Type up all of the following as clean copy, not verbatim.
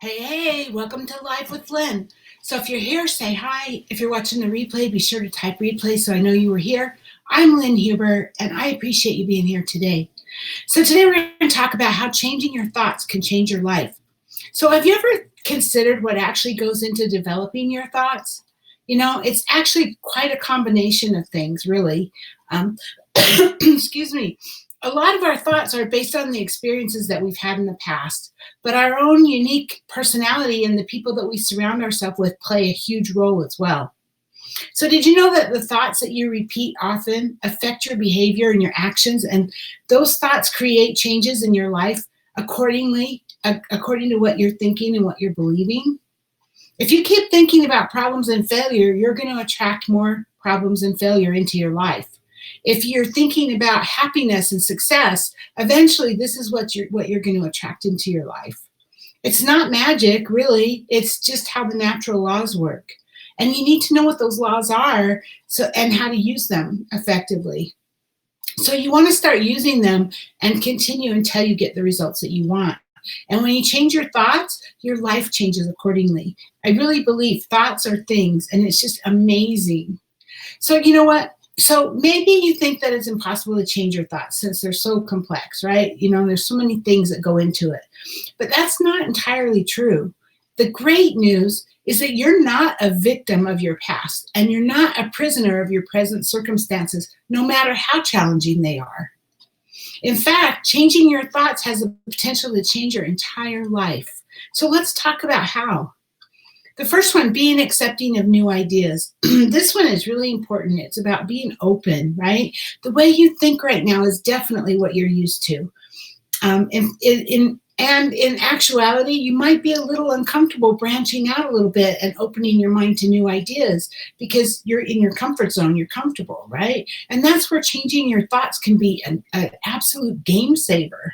Hey, welcome to Live with Lynn. So if you're here, say hi. If you're watching the replay, be sure to type replay so I know you were here. I'm Lynn Huber, and I appreciate you being here today. So today we're going to talk about how changing your thoughts can change your life. So have you ever considered what actually goes into developing your thoughts? It's actually quite a combination of things, really. Excuse me. A lot of our thoughts are based on the experiences that we've had in the past, but our own unique personality and the people that we surround ourselves with play a huge role as well. So did you know that the thoughts that you repeat often affect your behavior and your actions, and those thoughts create changes in your life according to what you're thinking and what you're believing? If you keep thinking about problems and failure, you're going to attract more problems and failure into your life. If you're thinking about happiness and success, eventually this is what you're going to attract into your life. It's not magic, really. It's just how the natural laws work. And you need to know what those laws are and how to use them effectively. So you want to start using them and continue until you get the results that you want. And when you change your thoughts, your life changes accordingly. I really believe thoughts are things, and it's just amazing. So you know what? So maybe you think that it's impossible to change your thoughts since they're so complex, right? There's so many things that go into it. But that's not entirely true. The great news is that you're not a victim of your past, and you're not a prisoner of your present circumstances, no matter how challenging they are. In fact, changing your thoughts has the potential to change your entire life. So let's talk about how. The first one, being accepting of new ideas. This one is really important. It's about being open, right? The way you think right now is definitely what you're used to. In actuality, you might be a little uncomfortable branching out a little bit and opening your mind to new ideas because you're in your comfort zone, you're comfortable, right? And that's where changing your thoughts can be an absolute game saver.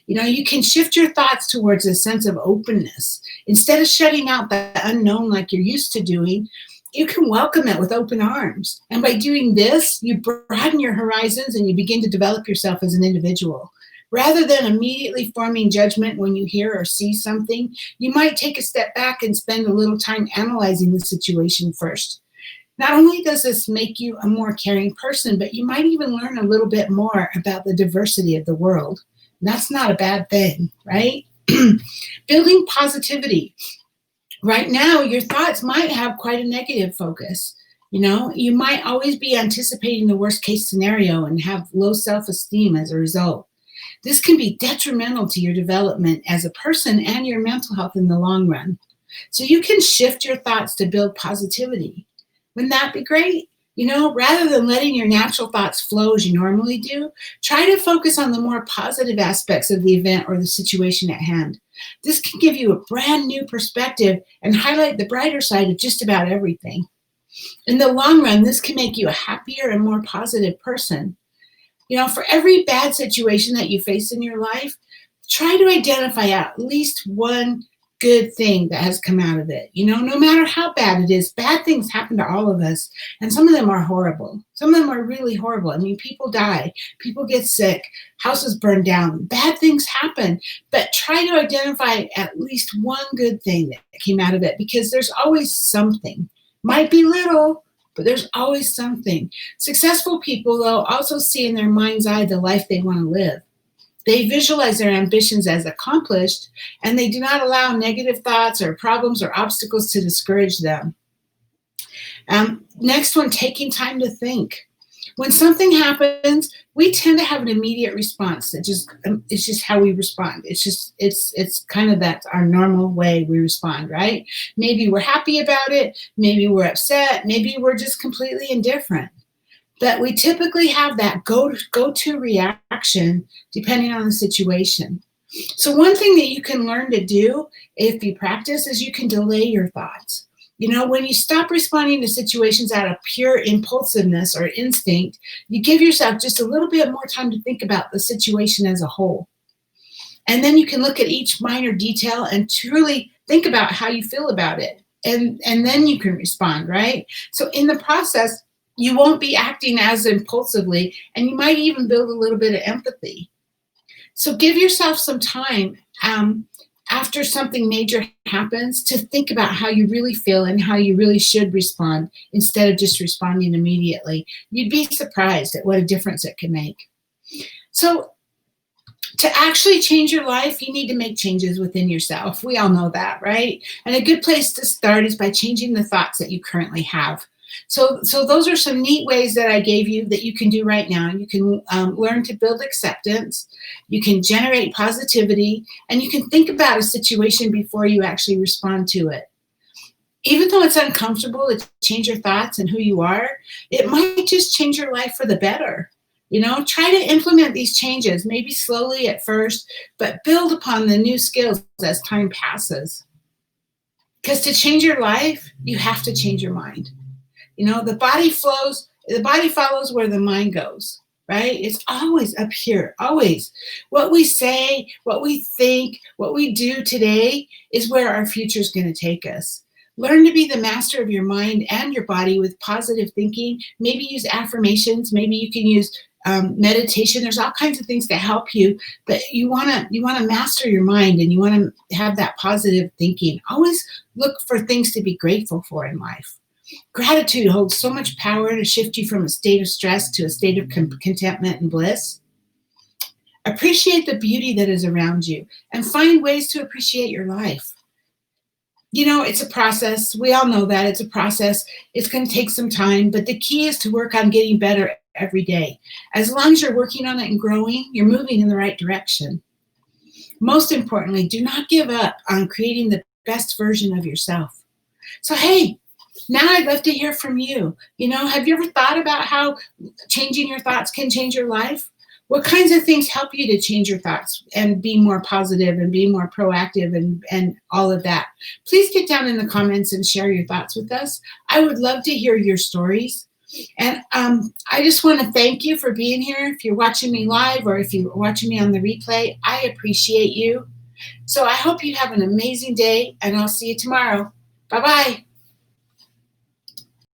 You can shift your thoughts towards a sense of openness. Instead of shutting out the unknown like you're used to doing, you can welcome it with open arms. And by doing this, you broaden your horizons and you begin to develop yourself as an individual. Rather than immediately forming judgment when you hear or see something, you might take a step back and spend a little time analyzing the situation first. Not only does this make you a more caring person, but you might even learn a little bit more about the diversity of the world. That's not a bad thing, right? Building positivity. Right now, your thoughts might have quite a negative focus. You might always be anticipating the worst case scenario and have low self-esteem as a result. This can be detrimental to your development as a person and your mental health in the long run. So you can shift your thoughts to build positivity. Wouldn't that be great? Rather than letting your natural thoughts flow as you normally do, try to focus on the more positive aspects of the event or the situation at hand. This can give you a brand new perspective and highlight the brighter side of just about everything. In the long run, this can make you a happier and more positive person. For every bad situation that you face in your life, try to identify at least one good thing that has come out of it. No matter how bad it is, bad things happen to all of us. And some of them are horrible. Some of them are really horrible. People die, people get sick, houses burn down, bad things happen. But try to identify at least one good thing that came out of it, because there's always something. Might be little, but there's always something. Successful people, though, also see in their mind's eye the life they want to live. They visualize their ambitions as accomplished, and they do not allow negative thoughts or problems or obstacles to discourage them. Next one, taking time to think. When something happens, we tend to have an immediate response. It's just how we respond. It's kind of that's our normal way we respond, right? Maybe we're happy about it. Maybe we're upset. Maybe we're just completely indifferent. But we typically have that go-to reaction depending on the situation. So one thing that you can learn to do if you practice is you can delay your thoughts. When you stop responding to situations out of pure impulsiveness or instinct, you give yourself just a little bit more time to think about the situation as a whole. And then you can look at each minor detail and truly think about how you feel about it. And then you can respond, right? So in the process, you won't be acting as impulsively, and you might even build a little bit of empathy. So give yourself some time after something major happens, to think about how you really feel and how you really should respond instead of just responding immediately. You'd be surprised at what a difference it can make. So, to actually change your life, you need to make changes within yourself. We all know that, right? And a good place to start is by changing the thoughts that you currently have. So those are some neat ways that I gave you that you can do right now. You can learn to build acceptance. You can generate positivity, and you can think about a situation before you actually respond to it. Even though it's uncomfortable to change your thoughts and who you are, it might just change your life for the better. Try to implement these changes, maybe slowly at first, but build upon the new skills as time passes. Because to change your life, you have to change your mind. The body follows where the mind goes, right? It's always up here, always. What we say, what we think, what we do today is where our future is going to take us. Learn to be the master of your mind and your body with positive thinking. Maybe use affirmations. Maybe you can use meditation. There's all kinds of things to help you, but you want to master your mind, and you want to have that positive thinking. Always look for things to be grateful for in life. Gratitude holds so much power to shift you from a state of stress to a state of contentment and bliss. Appreciate the beauty that is around you and find ways to appreciate your life. It's a process. We all know that it's a process. It's going to take some time, but the key is to work on getting better every day. As long as you're working on it and growing, you're moving in the right direction. Most importantly, do not give up on creating the best version of yourself. So, hey, now I'd love to hear from you. Have you ever thought about how changing your thoughts can change your life? What kinds of things help you to change your thoughts and be more positive and be more proactive and all of that? Please get down in the comments and share your thoughts with us. I would love to hear your stories. And I just want to thank you for being here. If you're watching me live or if you're watching me on the replay, I appreciate you. So I hope you have an amazing day, and I'll see you tomorrow. Bye-bye.